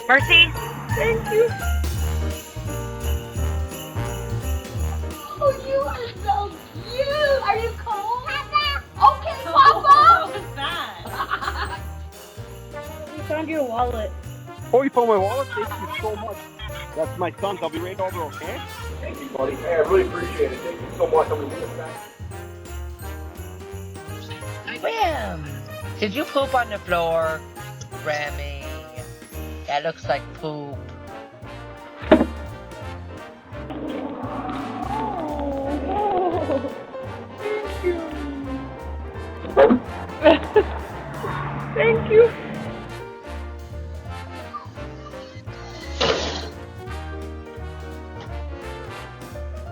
Mercy? Thank you. Oh, you are so cute. Are you cold? Papa. Okay, Papa. What was that? We found your wallet. Oh, you found my wallet? Thank you so much. That's my son's. I'll be right over, okay? Thank you, buddy. Hey, I really appreciate it. Thank you so much. I'm going to give it back. Ram! Did you poop on the floor? Remy. That looks like poop. Thank you.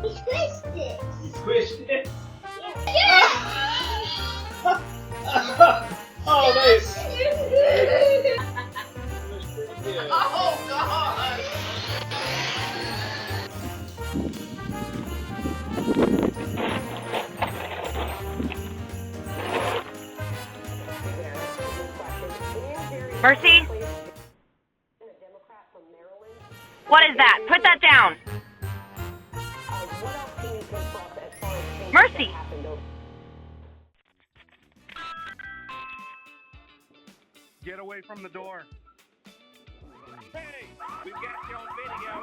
He squished it. You squished it? Yeah. Oh, nice. Oh, God. Mercy? What is that? Put that down. Mercy! Get away from the door. Hey, we've got you on video.